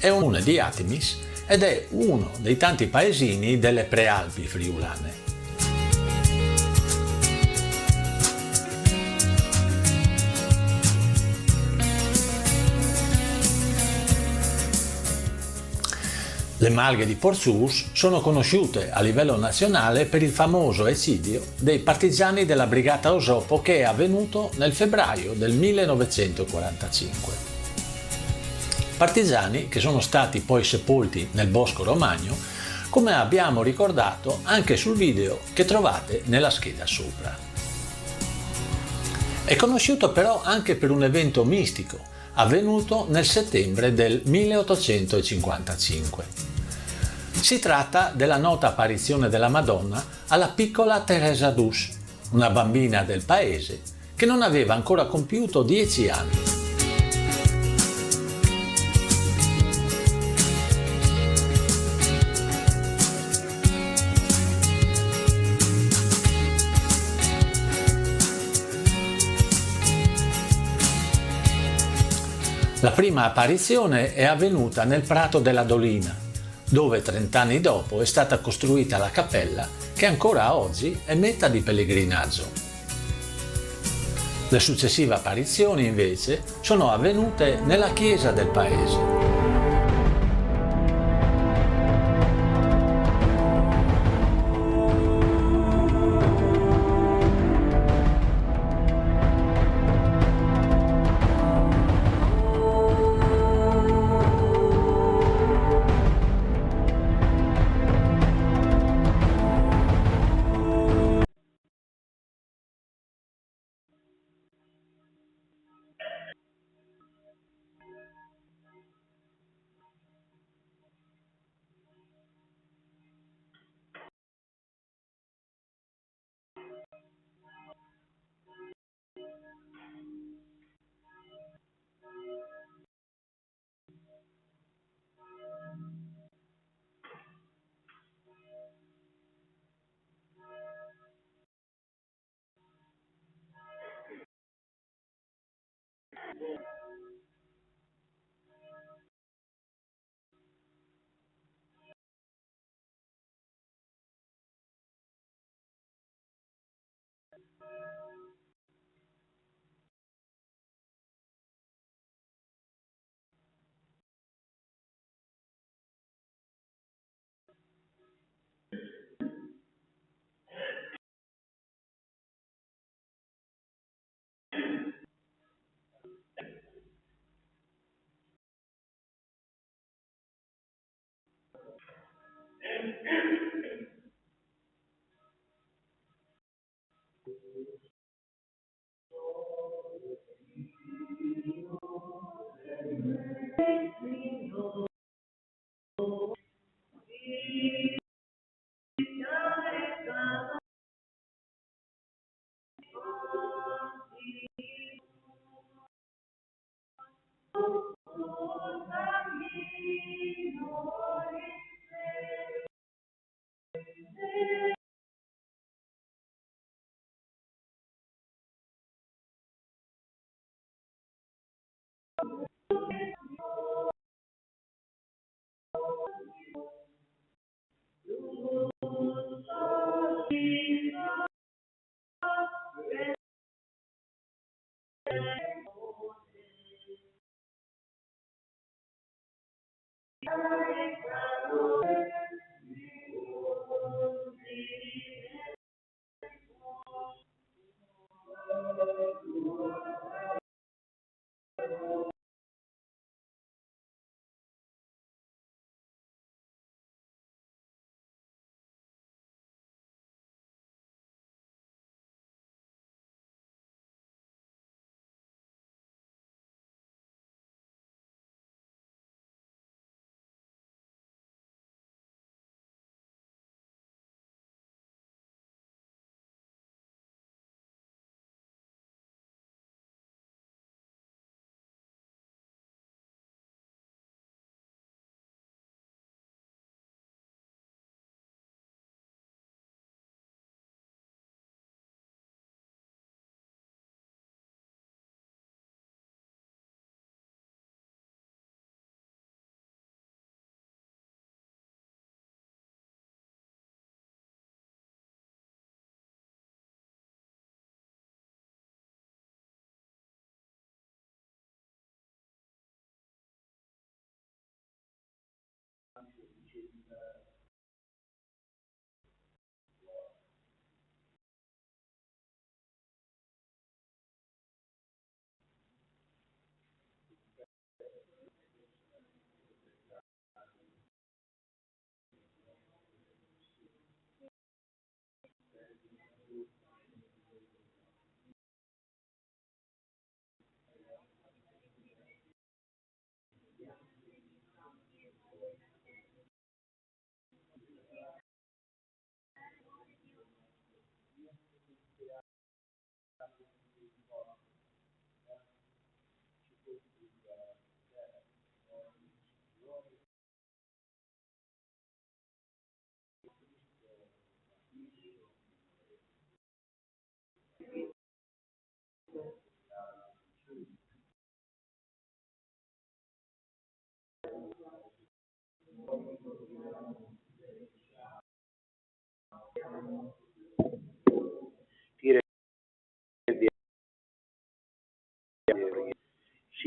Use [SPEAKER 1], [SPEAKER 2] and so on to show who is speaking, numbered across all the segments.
[SPEAKER 1] è un comune di Artemis ed è uno dei tanti paesini delle Prealpi friulane. Le malghe di Porzus sono conosciute a livello nazionale per il famoso eccidio dei partigiani della Brigata Osopo che è avvenuto nel febbraio del 1945. Partigiani che sono stati poi sepolti nel Bosco Romagno, come abbiamo ricordato anche sul video che trovate nella scheda sopra. È conosciuto però anche per un evento mistico avvenuto nel settembre del 1855. Si tratta della nota apparizione della Madonna alla piccola Teresa d'Us, una bambina del paese che non aveva ancora compiuto 10 anni. La prima apparizione è avvenuta nel Prato della Dolina, dove 30 anni dopo è stata costruita la cappella che ancora oggi è meta di pellegrinaggio. Le successive apparizioni invece sono avvenute nella chiesa del paese.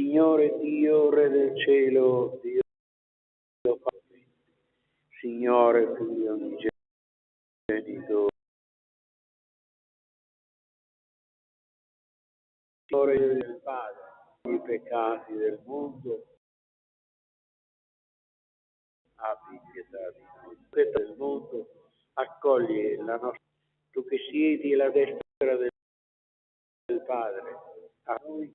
[SPEAKER 2] Signore Dio, Re del cielo, Dio Padre, Signore Figlio unigenito, Signore del Padre, i peccati del mondo, abbi pietà di noi. Pietà del mondo, accogli la nostra, tu che siedi alla destra del Padre, a noi,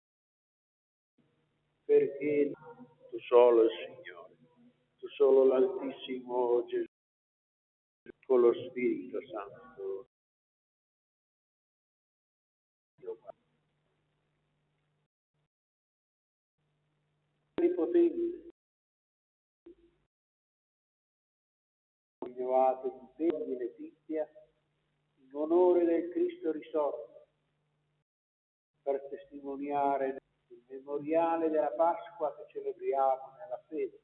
[SPEAKER 2] perché tu solo il Signore, tu solo l'Altissimo Gesù, con lo Spirito Santo. Onnipotente, rinnovato di fede e letizia, in onore del Cristo risorto, per testimoniare il memoriale della Pasqua che celebriamo nella fede,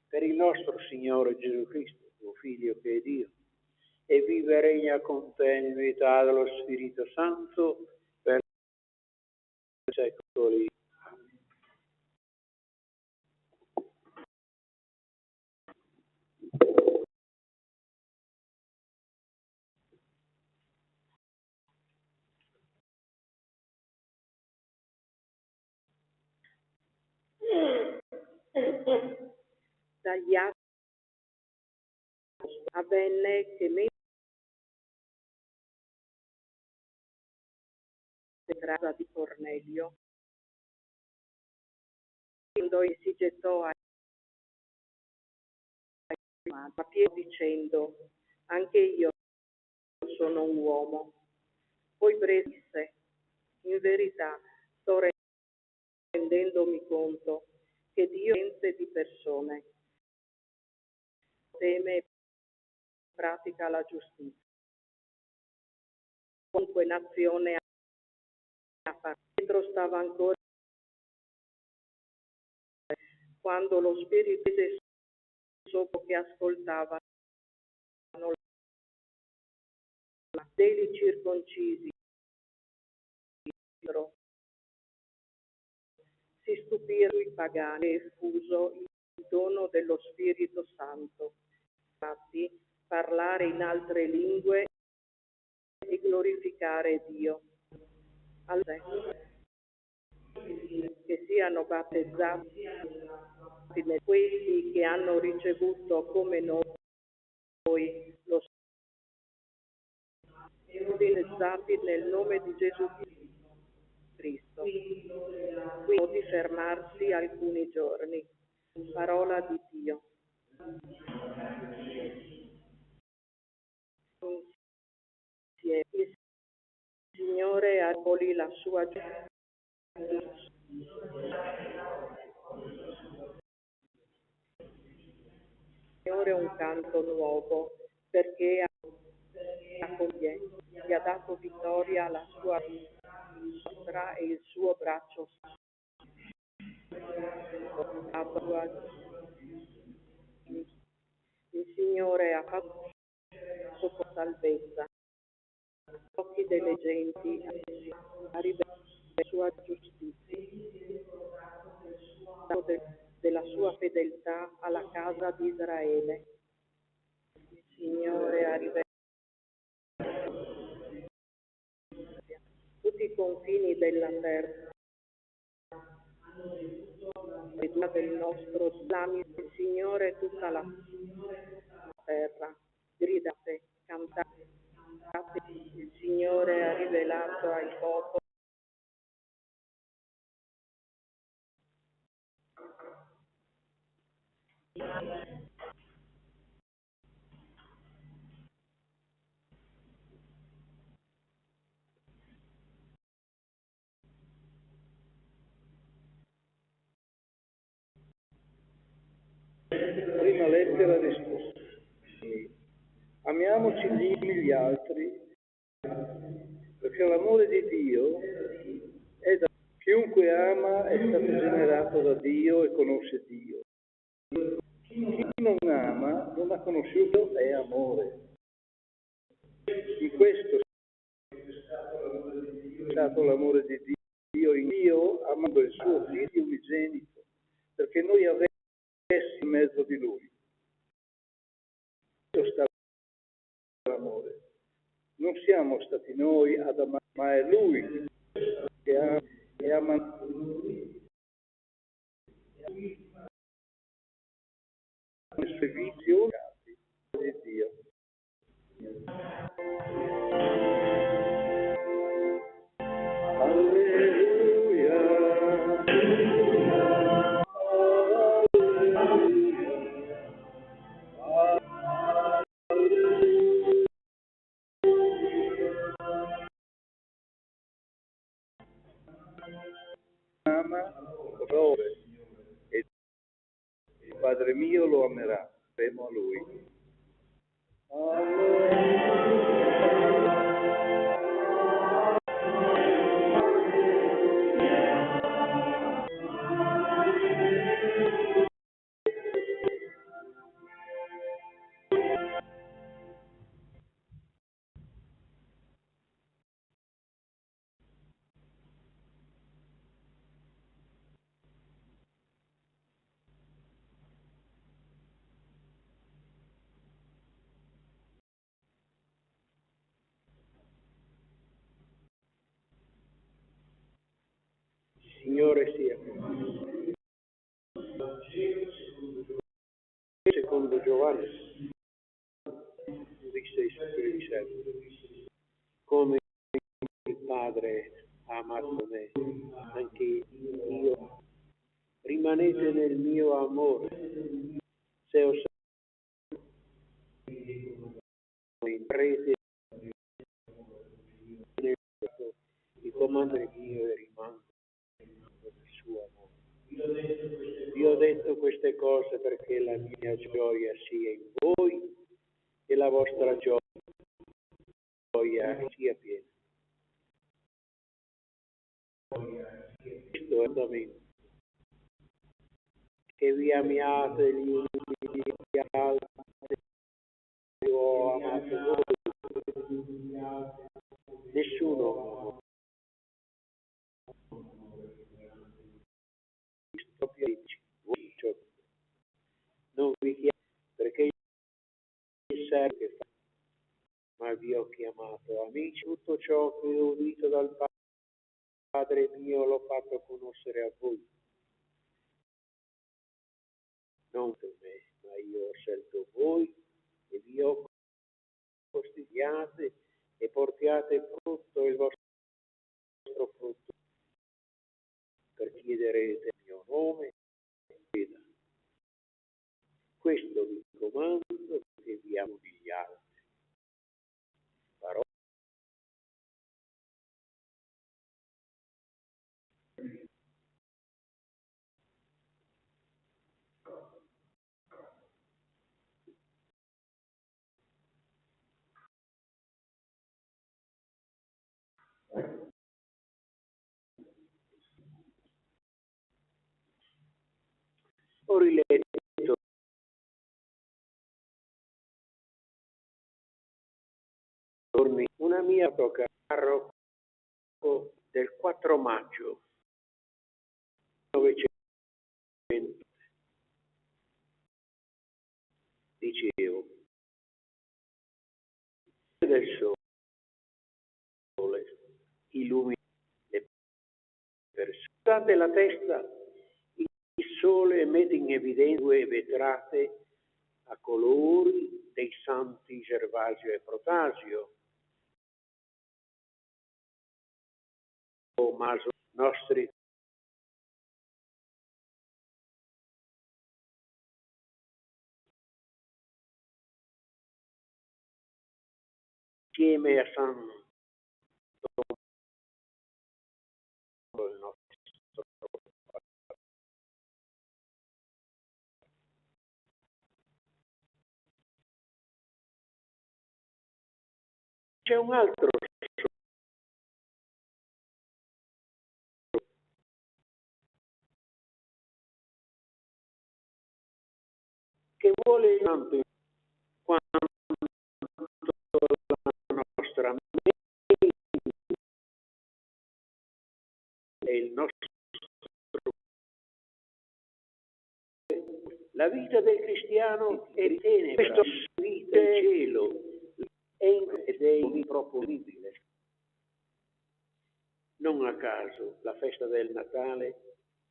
[SPEAKER 2] per il nostro Signore Gesù Cristo, tuo Figlio che è Dio, e vive e regna con te in unità dello Spirito Santo per i secoli.
[SPEAKER 3] Dagli atti avvenne che mentre la casa di Cornelio, quando si gettò a Pietro dicendo: anche io sono un uomo. Poi disse: in verità sto rendendomi conto che Dio è ente di persone, teme e pratica la giustizia. Qualunque nazione ha. Pietro stava ancora quando lo Spirito sopra che ascoltavano dei circoncisi si stupirono i pagani e fuso il dono dello Spirito Santo. Infatti, parlare in altre lingue e glorificare Dio. Che siano battezzati quelli che hanno ricevuto come noi lo battezzati nel nome di Gesù Cristo. Quindi di fermarsi alcuni giorni. Parola di Dio. Il Signore aboli la sua giustizia. Signore un canto nuovo, perché gli ha dato vittoria alla sua destra e il suo braccio il Signore ha fatto salvezza agli occhi delle genti, ha rivelato la sua giustizia, della sua fedeltà alla casa di Israele. Il Signore ha rivelato tutti i confini della terra, del nostro islamico, il Signore tutta la terra. Gridate, cantate, il Signore ha rivelato ai popoli.
[SPEAKER 2] Prima lettera risposta. Amiamoci gli uni gli altri, perché l'amore di Dio è da chiunque ama è stato generato da Dio e conosce Dio. Chi non ama non ha conosciuto è amore. In questo è stato l'amore di Dio Dio amando il suo figlio unigenito, perché noi avessi in mezzo di lui. Questo sta l'amore. Non siamo stati noi ad amare, ma è lui che ha amato il servizio di Dio. Alleluia. Ama dove e il Padre mio lo amerà, saremo a lui. Signore sia con te. Secondo Giovanni, disse Spirito Santo, come il Padre ha amato me, anche io. Rimanete nel mio amore. Se ho imprese i comandi mio e rimango nel suo amore. Vi ho detto queste cose perché la mia gioia sia in voi e la vostra gioia sia piena. Questo è il mandamento, che vi amiate gli uni gli altri. Io ho amato voi. Nessuno non vi chiamo perché il servo che fa, ma vi ho chiamato amici. Tutto ciò che ho udito dal Padre mio l'ho fatto conoscere a voi. Non per me, ma io ho scelto voi e vi ho costigliate e portiate frutto il vostro frutto, per chiederete il mio nome. Questo vi comando, che vi amo gli altri. Parola. Ho riletto una mia parroco del 4 maggio 1900. Dicevo, del sole illumina le persone. Durante la testa il sole mette in evidenza due vetrate a colori dei santi Gervasio e Protasio, Maso nostri insieme a San il nostro. C'è un altro che vuole tanto quanto la nostra mente il nostro. La vita del cristiano è di tenebra, questa vita del cielo ed è improponibile. Non a caso la festa del Natale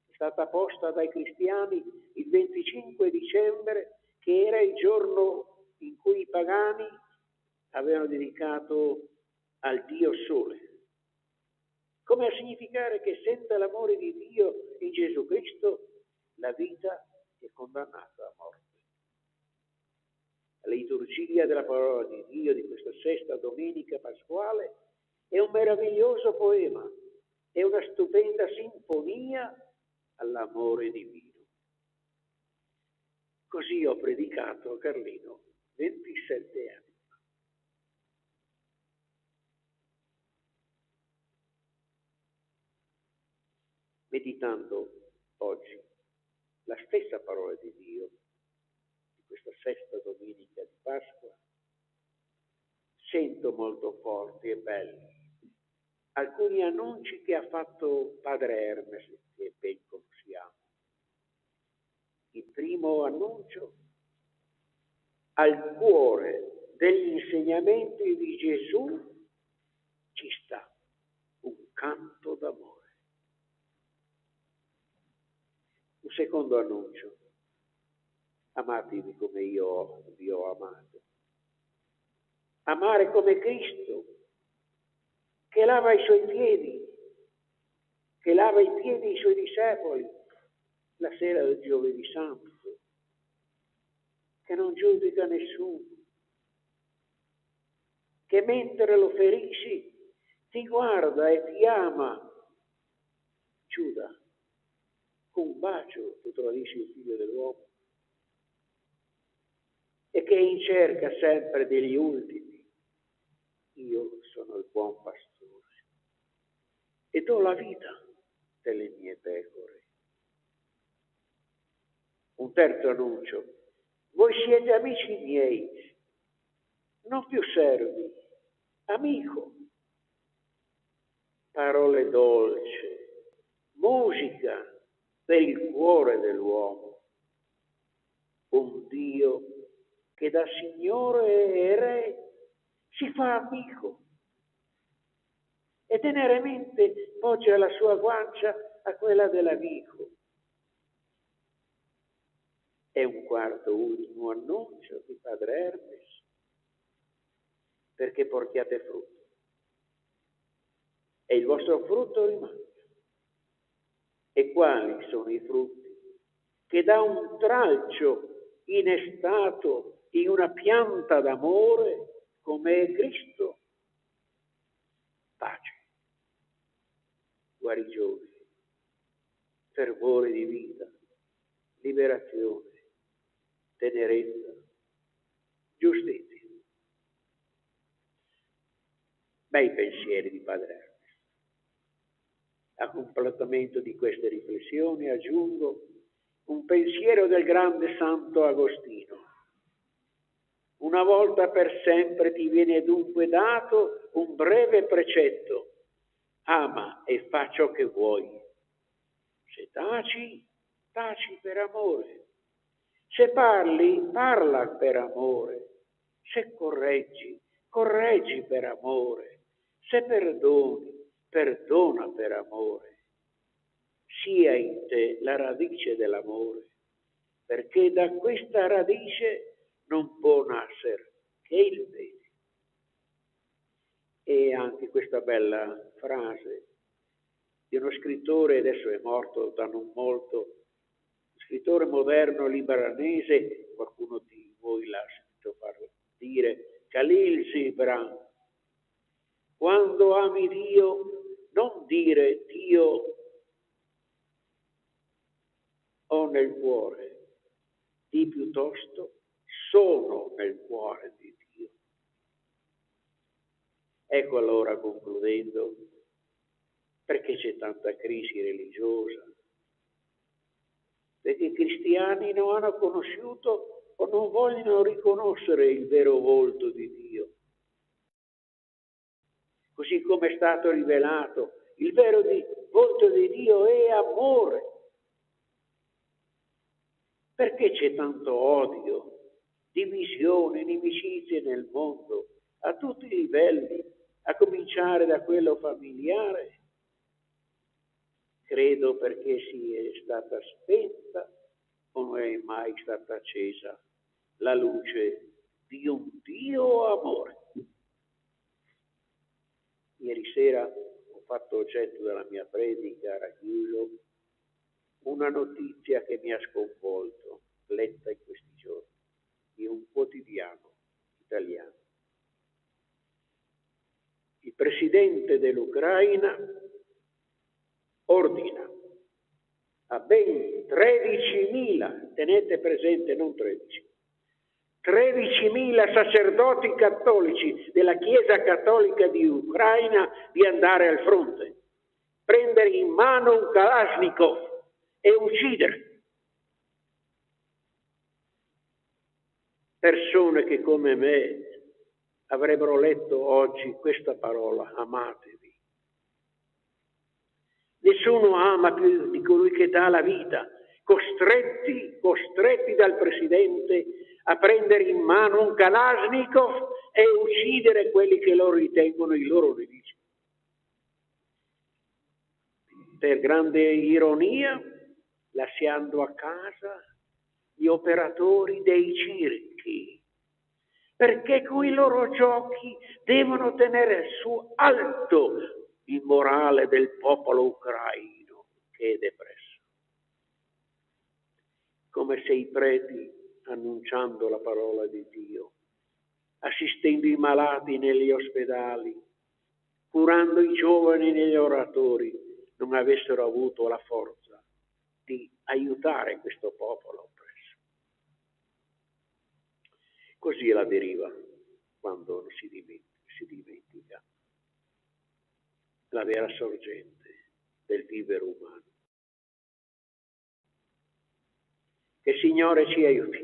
[SPEAKER 2] è stata posta dai cristiani il 25 dicembre, che era il giorno in cui i pagani avevano dedicato al Dio Sole, come a significare che senza l'amore di Dio in Gesù Cristo la vita è condannata a morte. La liturgia della parola di Dio di questa sesta domenica pasquale è un meraviglioso poema, è una stupenda sinfonia all'amore divino. Così ho predicato a Carlino 27 anni. Meditando oggi la stessa parola di Dio di questa sesta domenica di Pasqua, sento molto forti e belli alcuni annunci che ha fatto Padre Hermes, che ben conosciamo. Il primo annuncio: al cuore degli insegnamenti di Gesù ci sta un canto d'amore. Un secondo annuncio: amatevi come io vi ho amato. Amare come Cristo, che lava i suoi piedi, che lava i piedi ai suoi discepoli la sera del Giovedì Santo, che non giudica nessuno, che mentre lo ferisci ti guarda e ti ama. Giuda, con un bacio tu tradisci il figlio dell'uomo, e che in cerca sempre degli ultimi. Io sono il buon pastore e do la vita delle mie pecore. Un terzo annuncio: voi siete amici miei, non più servi, amico. Parole dolci, musica del cuore dell'uomo. Un Dio che da Signore e Re si fa amico e teneramente poggia la sua guancia a quella dell'amico. E un quarto, ultimo annuncio di Padre Hermes: perché portiate frutto e il vostro frutto rimanga. E quali sono i frutti? Che da un tralcio innestato in una pianta d'amore come è Cristo: pace, guarigione, fervore di vita, liberazione, tenerezza, giustizia. Bei pensieri di Padre Hermes. A completamento di queste riflessioni aggiungo un pensiero del grande Santo Agostino. Una volta per sempre ti viene dunque dato un breve precetto: ama e fa ciò che vuoi. Se taci, taci per amore. Se parli, parla per amore. Se correggi, correggi per amore. Se perdoni, perdona per amore. Sia in te la radice dell'amore, perché da questa radice non può nascere che il bene. E anche questa bella frase di uno scrittore, adesso è morto da non molto, scrittore moderno libanese, qualcuno di voi l'ha sentito dire, Khalil Gibran: quando ami Dio, non dire Dio ho nel cuore, di piuttosto sono nel cuore di Dio. Ecco allora, concludendo, perché c'è tanta crisi religiosa? Perché i cristiani non hanno conosciuto o non vogliono riconoscere il vero volto di Dio, così come è stato rivelato Il vero volto di Dio è amore. Perché c'è tanto odio, divisione, inimicizie nel mondo, a tutti i livelli, a cominciare da quello familiare? Credo perché si è stata spenta o non è mai stata accesa la luce di un Dio amore. Ieri sera ho fatto oggetto della mia predica a Raguso una notizia che mi ha sconvolto, letta in questi giorni, in un quotidiano italiano. Il presidente dell'Ucraina ordina a ben 13.000, tenete presente, non 13, 13.000 sacerdoti cattolici della Chiesa Cattolica di Ucraina di andare al fronte, prendere in mano un Kalashnikov e uccidere persone che come me avrebbero letto oggi questa parola: amatevi. Nessuno ama più di colui che dà la vita, costretti dal presidente a prendere in mano un Kalashnikov e uccidere quelli che loro ritengono i loro nemici. Per grande ironia, lasciando a casa gli operatori dei circhi, perché con i loro giochi devono tenere su alto il morale del popolo ucraino che è depresso. Come se i preti, annunciando la parola di Dio, assistendo i malati negli ospedali, curando i giovani negli oratori, non avessero avuto la forza di aiutare questo popolo oppresso. Così è la deriva quando si dimentica la vera sorgente del vivere umano. Che il Signore ci aiuti,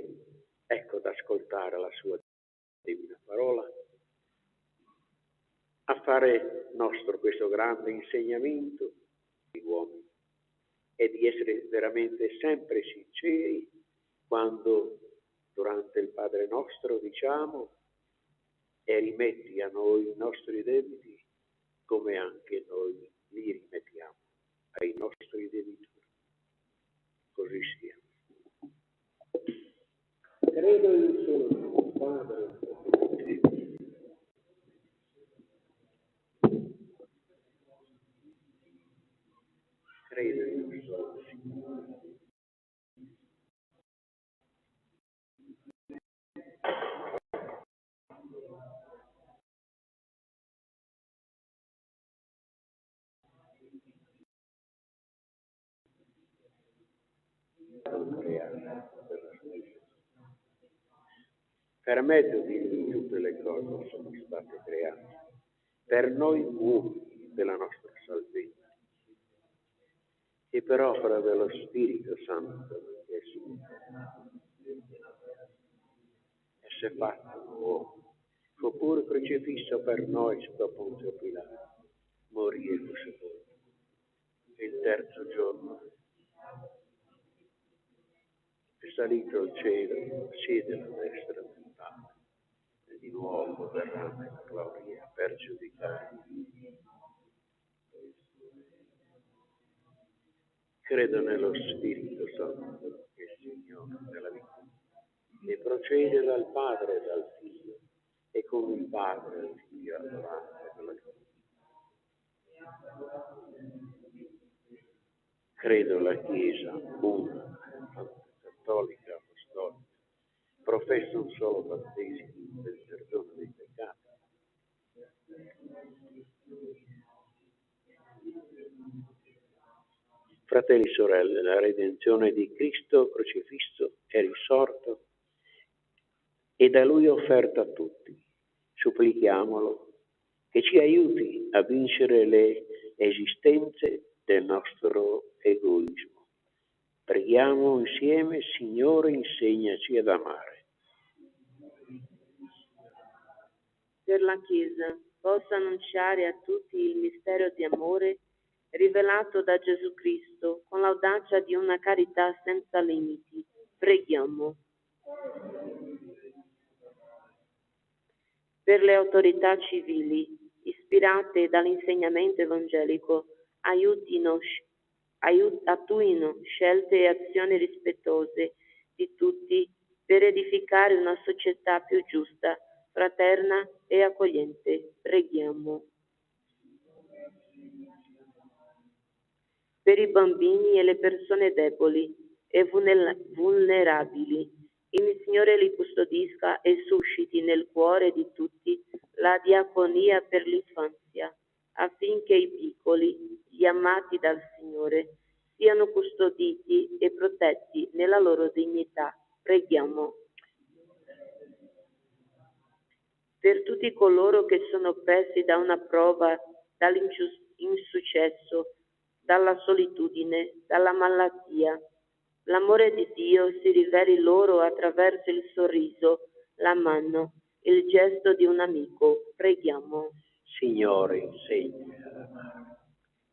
[SPEAKER 2] ecco, ad ascoltare la sua divina parola, a fare nostro questo grande insegnamento di uomini e di essere veramente sempre sinceri quando durante il Padre nostro diciamo: e rimetti a noi i nostri debiti come anche noi li rimettiamo ai nostri debitori. Così sia. Credo in un solo Dio, Padre. Credo in un solo Signore. Per mezzo di lui tutte le cose sono state create, per noi uomini della nostra salvezza, e per opera dello Spirito Santo che si è fatto uomo, fu pure crocifisso per noi sotto Ponzio Pilato, morì e fu sepolto. Il terzo giorno è salito al cielo, siede alla destra del Padre, e di nuovo verrà nella gloria per giudicare. Credo nello Spirito Santo, che è il Signore della vita, e procede dal Padre e dal Figlio, e con il Padre e il Figlio adorante della vita. Credo la Chiesa una, cattolica, apostolica, professo un solo battesimo per il perdono dei peccati. Fratelli e sorelle, la redenzione di Cristo crocifisso è risorto e da Lui offerta a tutti. Supplichiamolo che ci aiuti a vincere le esistenze del nostro egoismo. Preghiamo insieme: Signore, insegnaci ad amare.
[SPEAKER 4] Per la Chiesa possa annunciare a tutti il mistero di amore rivelato da Gesù Cristo con l'audacia di una carità senza limiti. Preghiamo. Per le autorità civili, ispirate dall'insegnamento evangelico, attuino scelte e azioni rispettose di tutti per edificare una società più giusta, fraterna e accogliente. Preghiamo. Per i bambini e le persone deboli e vulnerabili, il Signore li custodisca e susciti nel cuore di tutti la diaconia per l'infanzia, affinché i piccoli, gli amati dal Signore, siano custoditi e protetti nella loro dignità. Preghiamo. Per tutti coloro che sono oppressi da una prova, dall'insuccesso, dalla solitudine, dalla malattia, l'amore di Dio si riveli loro attraverso il sorriso, la mano, il gesto di un amico. Preghiamo.
[SPEAKER 2] Signore, insegna ad amare.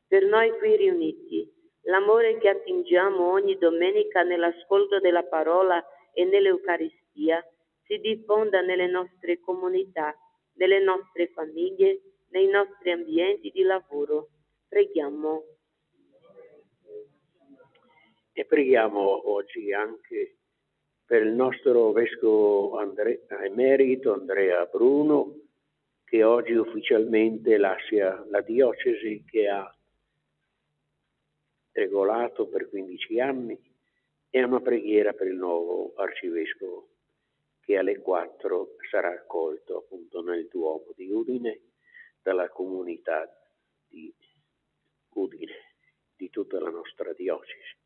[SPEAKER 4] Per noi qui riuniti, l'amore che attingiamo ogni domenica nell'ascolto della parola e nell'Eucaristia si diffonda nelle nostre comunità, nelle nostre famiglie, nei nostri ambienti di lavoro. Preghiamo.
[SPEAKER 2] E preghiamo oggi anche per il nostro vescovo emerito Andrea Bruno, che oggi ufficialmente lascia la diocesi che ha regolato per 15 anni, e una preghiera per il nuovo arcivescovo che alle 4 sarà accolto appunto nel Duomo di Udine dalla comunità di Udine, di tutta la nostra diocesi,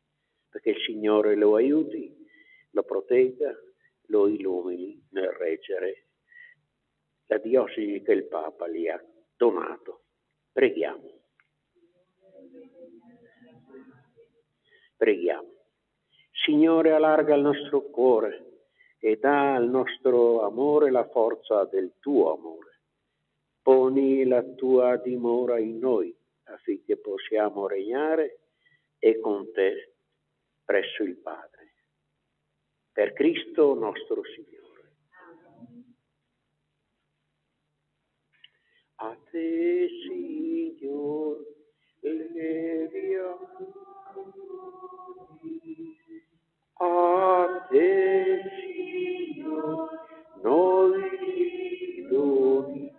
[SPEAKER 2] perché il Signore lo aiuti, lo protegga, lo illumini nel reggere la diocesi che il Papa gli ha donato. Preghiamo. Preghiamo. Signore, allarga il nostro cuore e dà al nostro amore la forza del tuo amore. Poni la tua dimora in noi affinché possiamo regnare e con te presso il Padre. Per Cristo nostro Signore. A te, Signore, leviamo. A te, Signore, noi doni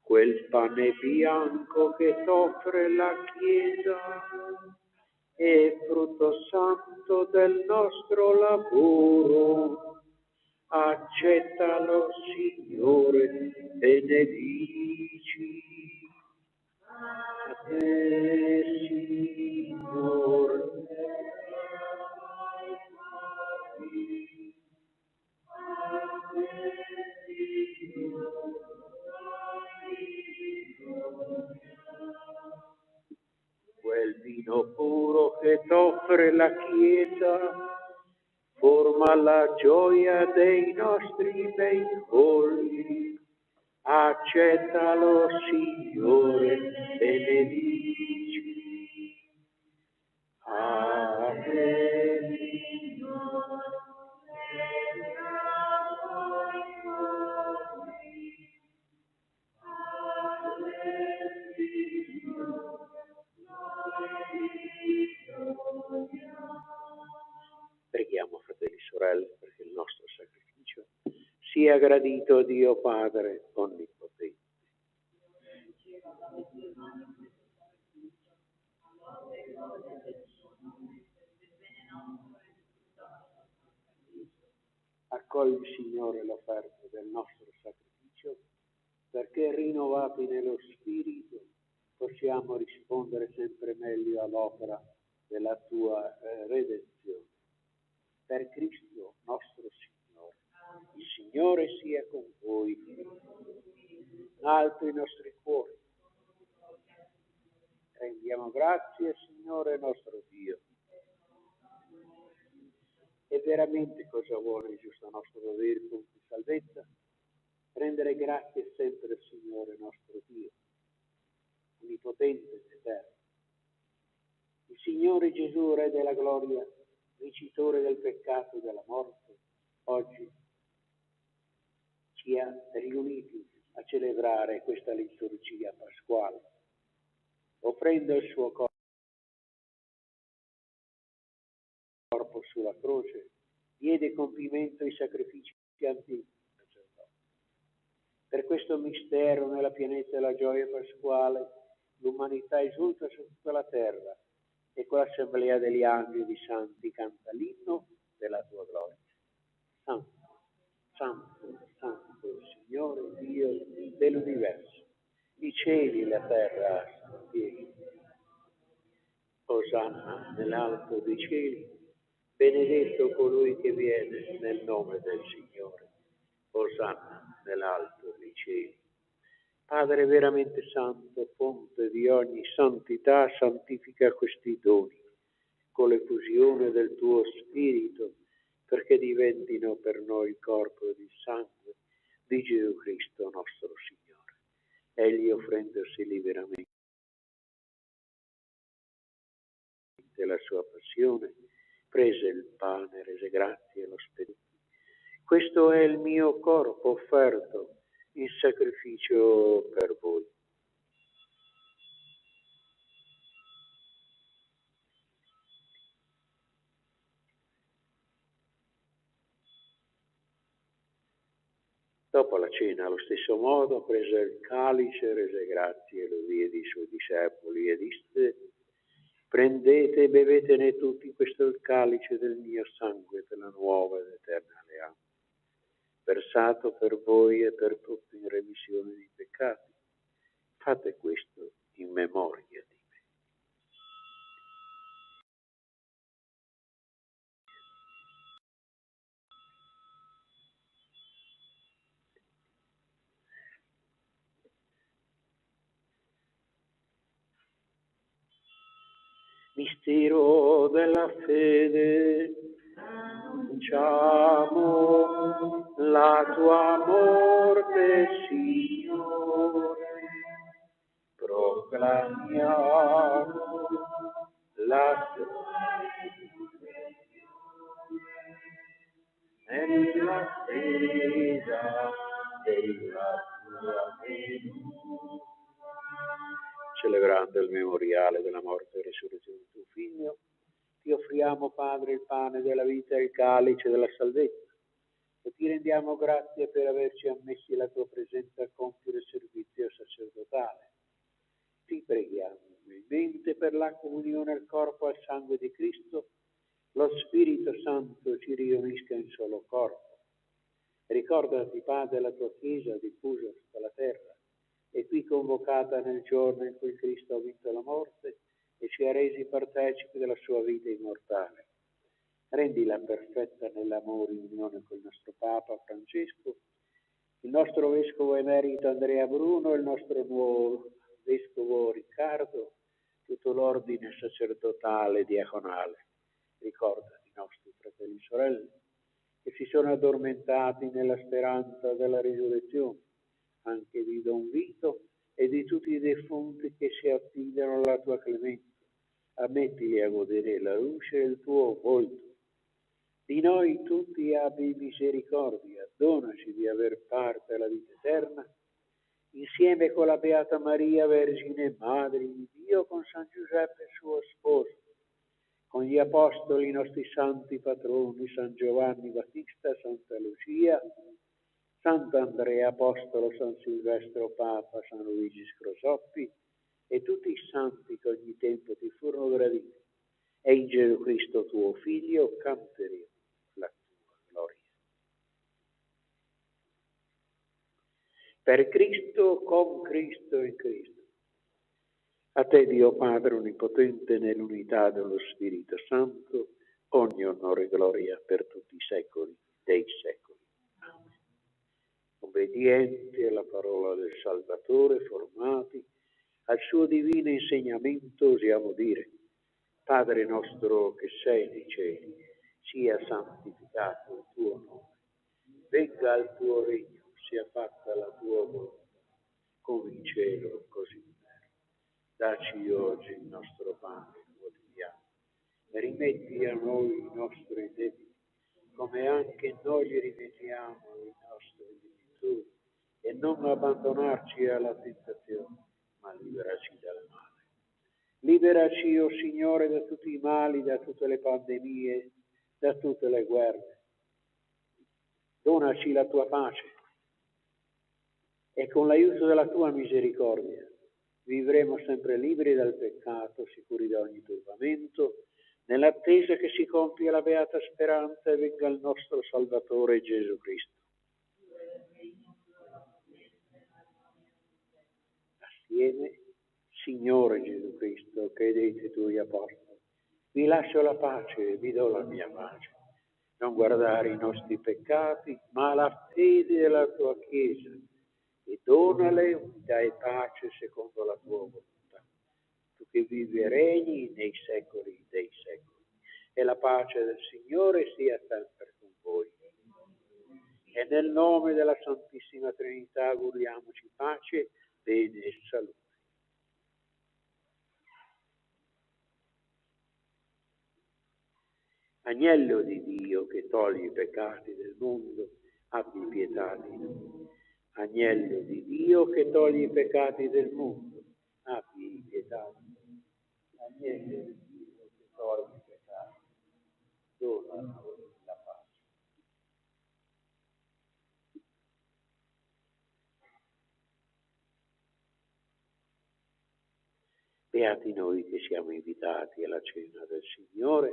[SPEAKER 2] quel pane bianco che t'offre la Chiesa è frutto santo del nostro lavoro. Accettalo, Signore, benedici. A te, Signore. Quel vino puro che t'offre la Chiesa forma la gioia dei nostri bei colli. Accettalo, Signore, benedici. A te, Signore. Preghiamo, fratelli e sorelle, perché il nostro sacrificio sia gradito a Dio Padre Onnipotente. Accogli, Signore, l'offerta del nostro sacrificio, perché rinnovati nello Spirito possiamo rispondere sempre meglio all'opera della tua redenzione. Per Cristo nostro Signore. Il Signore sia con voi. Alti i nostri cuori. Rendiamo grazie, Signore nostro Dio. E veramente cosa vuole il giusto nostro dovere con cui salvezza? Rendere grazie sempre al Signore nostro Dio. onnipotente ed eterno. Il Signore Gesù, Re della gloria, vincitore del peccato e della morte, oggi ci ha riuniti a celebrare questa liturgia pasquale, offrendo il suo corpo sulla croce, diede compimento ai sacrifici antichi. Per questo mistero, nella pienezza della gioia pasquale, l'umanità esulta su tutta la terra e con l'assemblea degli angeli santi canta l'inno della tua gloria. Santo, santo, santo, Signore Dio dell'universo, i cieli e la terra sono pieni. Osanna nell'alto dei cieli, benedetto colui che viene nel nome del Signore. Osanna nell'alto dei cieli. Padre veramente santo, fonte di ogni santità, santifica questi doni con l'effusione del tuo Spirito, perché diventino per noi il corpo ed il sangue di Gesù Cristo nostro Signore. Egli, offrendosi liberamente la sua passione, prese il pane, rese grazie e lo spedì. Questo è il mio corpo offerto in sacrificio per voi. Dopo la cena, allo stesso modo, prese il calice, rese grazie e lo diede ai suoi discepoli e disse: prendete e bevetene tutti, questo è il calice del mio sangue per la nuova ed eterna alleanza, versato per voi e per tutti in remissione dei peccati. Fate questo in memoria di me. Mistero della fede, annunciamo la tua morte, Signore, proclamiamo la tua nell'attesa della tua venuta. Celebrando il memoriale della morte e risurrezione di tuo Figlio, ti offriamo, Padre, il pane della vita e il calice della salvezza, e ti rendiamo grazie per averci ammessi la tua presenza a compiere il servizio sacerdotale. Ti preghiamo umilmente per la comunione al corpo e al sangue di Cristo, lo Spirito Santo ci riunisca in solo corpo. Ricordati, Padre, la tua Chiesa diffusa su tutta la terra, e qui convocata nel giorno in cui Cristo ha vinto la morte e ci ha resi partecipi della sua vita immortale. Rendila perfetta nell'amore in unione con il nostro Papa Francesco, il nostro Vescovo Emerito Andrea Bruno, il nostro nuovo Vescovo Riccardo, tutto l'ordine sacerdotale e diaconale. Ricorda i nostri fratelli e sorelle che si sono addormentati nella speranza della risurrezione, anche di Don Vito e di tutti i defunti che si affidano alla tua clemenza. Ammettili a godere la luce del tuo volto. Di noi tutti abbi misericordia, donaci di aver parte alla vita eterna, insieme con la Beata Maria, Vergine Madre di Dio, con San Giuseppe suo sposo, con gli Apostoli, i nostri santi patroni, San Giovanni Battista, Santa Lucia, Sant'Andrea Apostolo, San Silvestro Papa, San Luigi Scrosoppi e tutti i santi che ogni tempo ti furono graditi. E in Gesù Cristo tuo Figlio canteremo la tua gloria. Per Cristo, con Cristo e in Cristo. A te, Dio Padre Onnipotente, nell'unità dello Spirito Santo, ogni onore e gloria per tutti i secoli dei secoli. Obbedienti alla parola del Salvatore, formati al suo divino insegnamento, osiamo dire: Padre nostro che sei nei cieli, sia santificato il tuo nome, venga il tuo regno, sia fatta la tua volontà, come in cielo così in terra. Dacci oggi il nostro pane quotidiano e rimetti a noi i nostri debiti, come anche noi li rimettiamo ai nostri debitori, e non abbandonarci alla tentazione, ma liberaci dal male. Liberaci, o Signore, da tutti i mali, da tutte le pandemie, da tutte le guerre. Donaci la tua pace e con l'aiuto della tua misericordia vivremo sempre liberi dal peccato, sicuri da ogni turbamento, nell'attesa che si compia la beata speranza e venga il nostro Salvatore Gesù Cristo. Assieme, Signore Gesù Cristo, che hai detto ai tuoi apostoli, vi lascio la pace e vi do la mia pace. Non guardare i nostri peccati, ma la fede della tua Chiesa, e donale unità e pace secondo la tua volontà. Tu che vivi e regni nei secoli dei secoli. E la pace del Signore sia sempre con voi. E nel nome della Santissima Trinità auguriamoci pace, bene e salute. Agnello di Dio che toglie i peccati del mondo, abbi pietà di noi. Agnello di Dio che toglie i peccati del mondo, abbi pietà di noi. Agnello di Dio che toglie i peccati, dona a noi la pace. Beati noi che siamo invitati alla cena del Signore.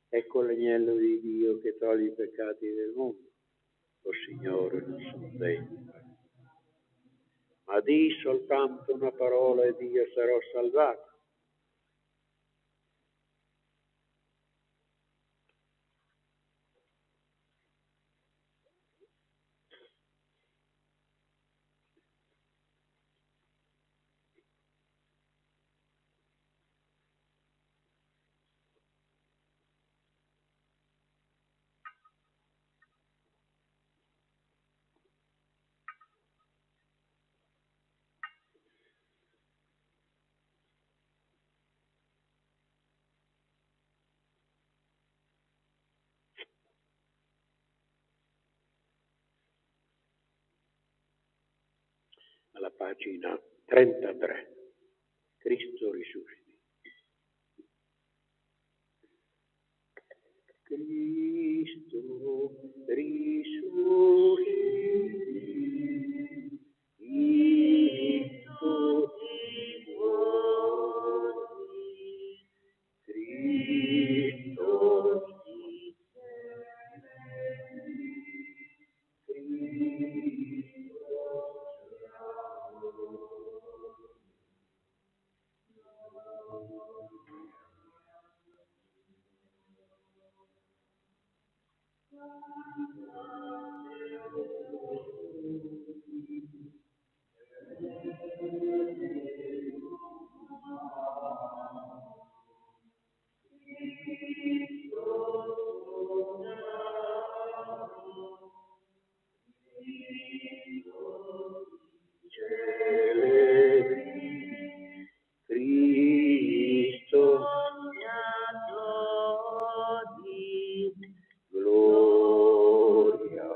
[SPEAKER 2] Ecco l'agnello di Dio che toglie i peccati del mondo. O Signore, non sono degno, ma di soltanto una parola ed io sarò salvato. Alla pagina 33. Cristo risusciti. Cristo risusciti, in tutti i cuori. Cristo Cristo di gloria.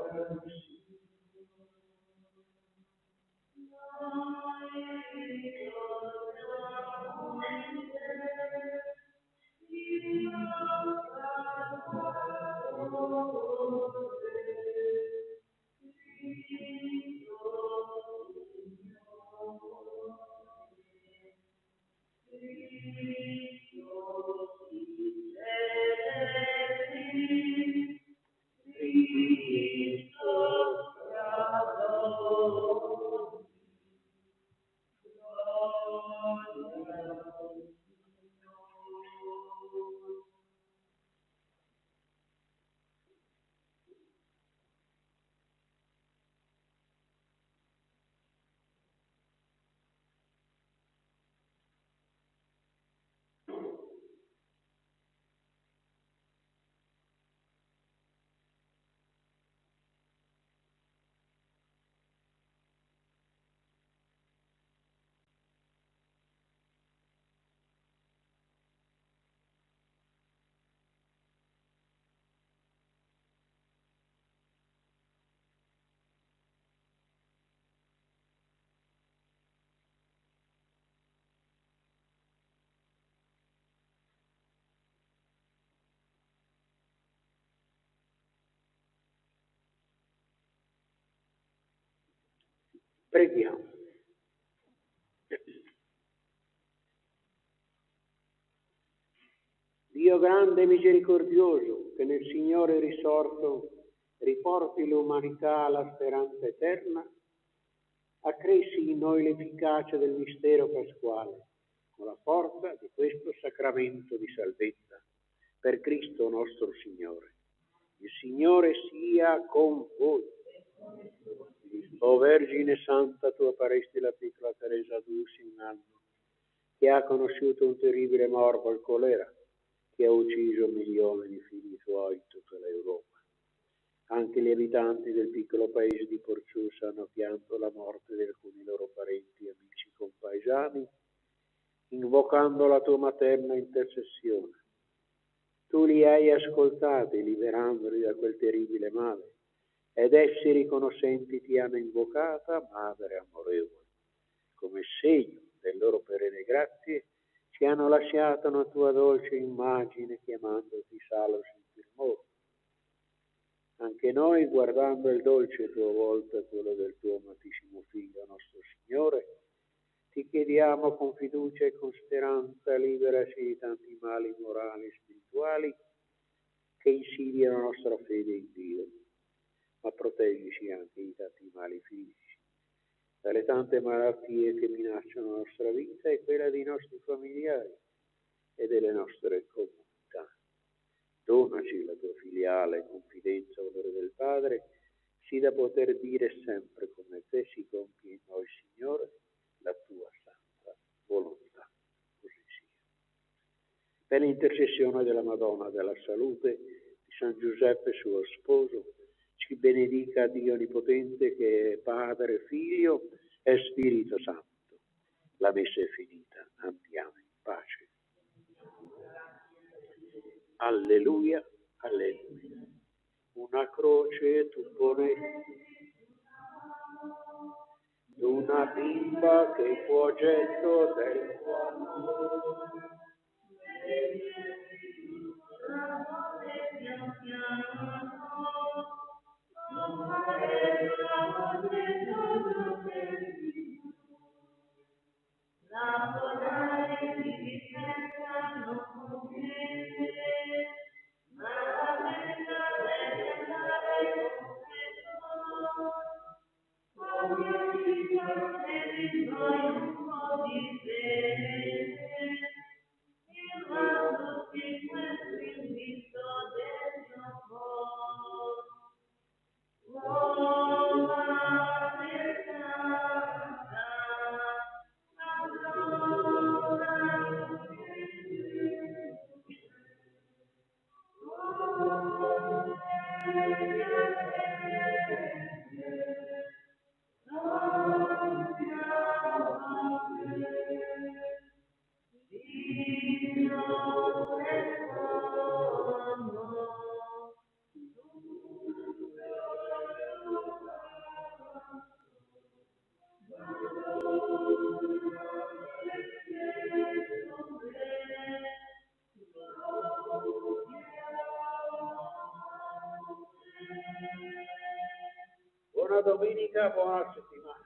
[SPEAKER 2] Preghiamo. Dio grande e misericordioso, che nel Signore risorto riporti l'umanità alla speranza eterna, accresci in noi l'efficacia del mistero pasquale, con la forza di questo sacramento di salvezza, per Cristo nostro Signore. Il Signore sia con voi. O Vergine Santa, tu apparesti la piccola Teresa d'Us un anno, che ha conosciuto un terribile morbo al colera, che ha ucciso milioni di figli suoi in tutta l'Europa. Anche gli abitanti del piccolo paese di Porcius hanno pianto la morte di alcuni loro parenti, amici, compaesani, invocando la tua materna intercessione. Tu li hai ascoltati, liberandoli da quel terribile male, ed essi riconoscenti ti hanno invocata, Madre amorevole. Come segno delle loro perenne grazie, ci hanno lasciato una tua dolce immagine, chiamandoti Salus in Firmore. Anche noi, guardando il dolce tuo volto e quello del tuo amatissimo Figlio, nostro Signore, ti chiediamo con fiducia e con speranza, liberaci di tanti mali morali e spirituali che insidiano la nostra fede in Dio, ma proteggici anche di tanti mali fisici, dalle tante malattie che minacciano la nostra vita e quella dei nostri familiari e delle nostre comunità. Donaci la tua filiale confidenza, onore del Padre, sì da poter dire sempre come te si compie in noi, Signore, la tua santa volontà. Così sia. Per l'intercessione della Madonna della Salute, di San Giuseppe suo sposo, ci benedica Dio Onnipotente, che è Padre, Figlio e Spirito Santo. La messa è finita, andiamo in pace. Alleluia, alleluia. Una croce tu ponetti, una bimba che fu oggetto del tuo amore. Buona domenica, buona settimana.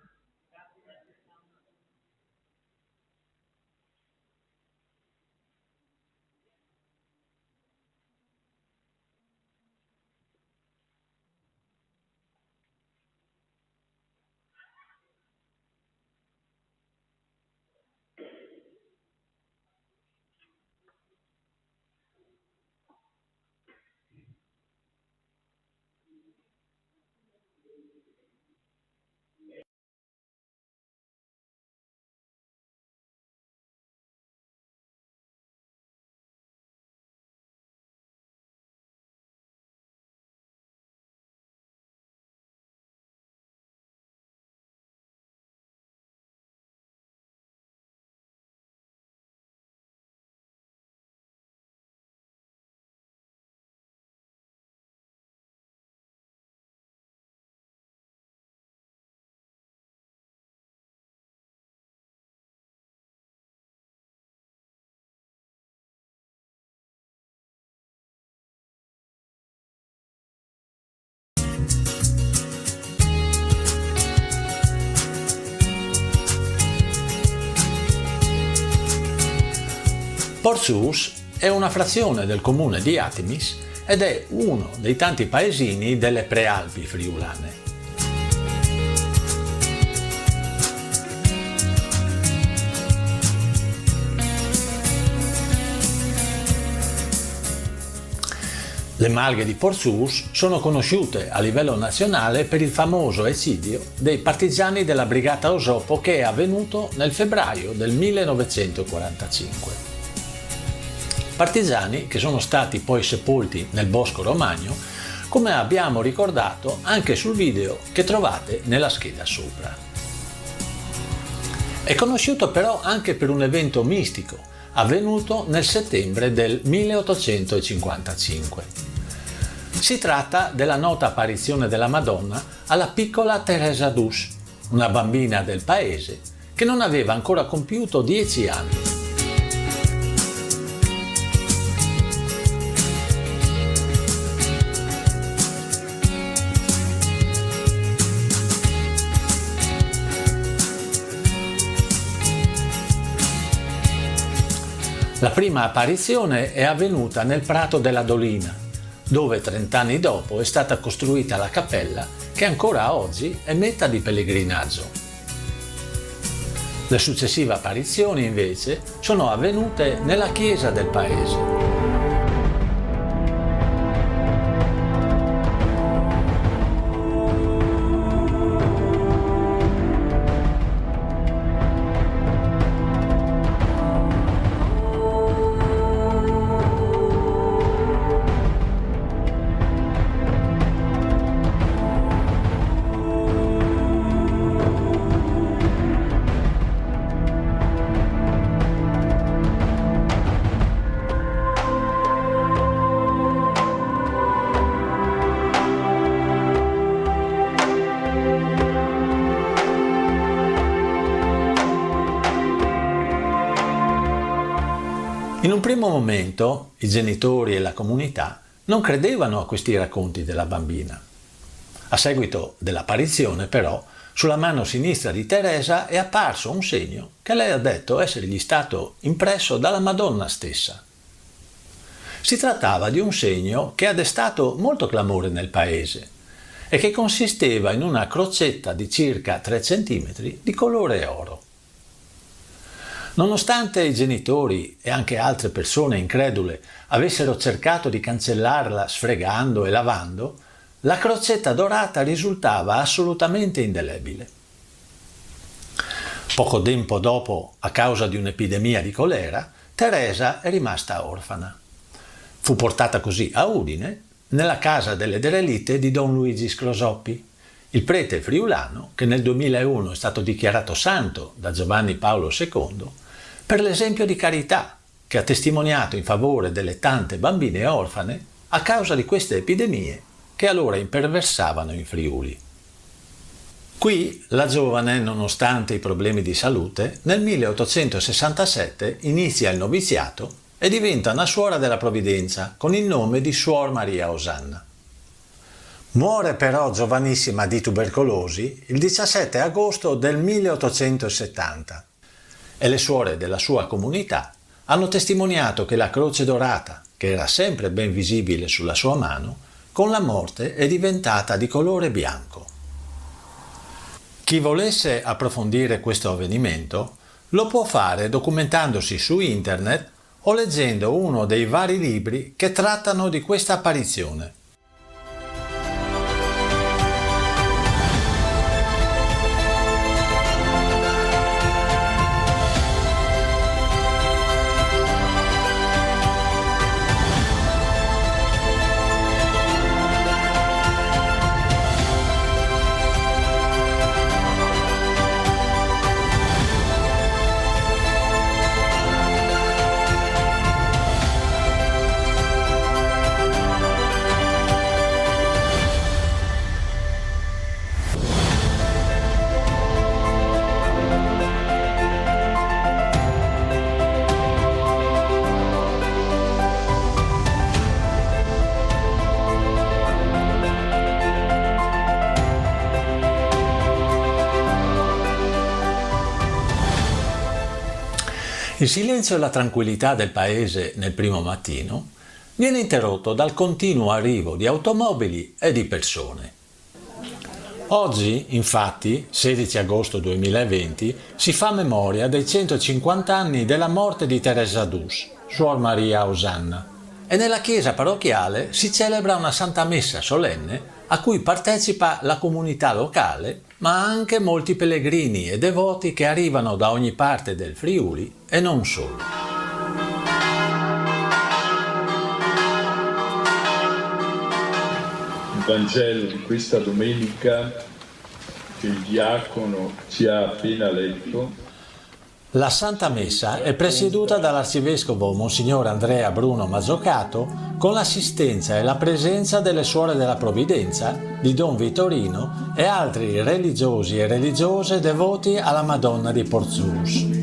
[SPEAKER 1] Portsous è una frazione del comune di Atimis ed è uno dei tanti paesini delle Prealpi friulane. Le malghe di Portsous sono conosciute a livello nazionale per il famoso eccidio dei partigiani della Brigata Osopo che è avvenuto nel febbraio del 1945. Partigiani che sono stati poi sepolti nel Bosco Romagno, come abbiamo ricordato anche sul video che trovate nella scheda sopra. È conosciuto però anche per un evento mistico avvenuto nel settembre del 1855. Si tratta della nota apparizione della Madonna alla piccola Teresa d'Us, una bambina del paese che non aveva ancora compiuto 10 anni. La prima apparizione è avvenuta nel Prato della Dolina, dove 30 anni dopo è stata costruita la cappella che ancora oggi è meta di pellegrinaggio. Le successive apparizioni invece sono avvenute nella chiesa del paese. In un primo momento i genitori e la comunità non credevano a questi racconti della bambina. A seguito dell'apparizione, però, sulla mano sinistra di Teresa è apparso un segno che lei ha detto essergli stato impresso dalla Madonna stessa. Si trattava di un segno che ha destato molto clamore nel paese e che consisteva in una crocetta di circa 3 cm di colore oro. Nonostante i genitori e anche altre persone incredule avessero cercato di cancellarla sfregando e lavando, la crocetta dorata risultava assolutamente indelebile. Poco tempo dopo, a causa di un'epidemia di colera, Teresa è rimasta orfana. Fu portata così a Udine, nella casa delle derelitte di Don Luigi Scrosoppi, il prete friulano che nel 2001 è stato dichiarato santo da Giovanni Paolo II per l'esempio di carità che ha testimoniato in favore delle tante bambine orfane a causa di queste epidemie che allora imperversavano in Friuli. Qui la giovane, nonostante i problemi di salute, nel 1867 inizia il noviziato e diventa una suora della Provvidenza con il nome di Suor Maria Osanna. Muore però giovanissima di tubercolosi il 17 agosto del 1870 e le suore della sua comunità hanno testimoniato che la croce dorata, che era sempre ben visibile sulla sua mano, con la morte è diventata di colore bianco. Chi volesse approfondire questo avvenimento lo può fare documentandosi su internet o leggendo uno dei vari libri che trattano di questa apparizione. Il silenzio e la tranquillità del paese nel primo mattino viene interrotto dal continuo arrivo di automobili e di persone. Oggi, infatti, 16 agosto 2020, si fa memoria dei 150 anni della morte di Teresa d'Us, Suor Maria Osanna, e nella chiesa parrocchiale si celebra una Santa Messa solenne a cui partecipa la comunità locale, ma anche molti pellegrini e devoti che arrivano da ogni parte del Friuli e non solo.
[SPEAKER 5] Il Vangelo di questa domenica che il diacono ci ha appena letto.
[SPEAKER 1] La Santa Messa è presieduta dall'Arcivescovo Monsignor Andrea Bruno Mazzocato con l'assistenza e la presenza delle Suore della Provvidenza, di Don Vittorino e altri religiosi e religiose devoti alla Madonna di Porzus.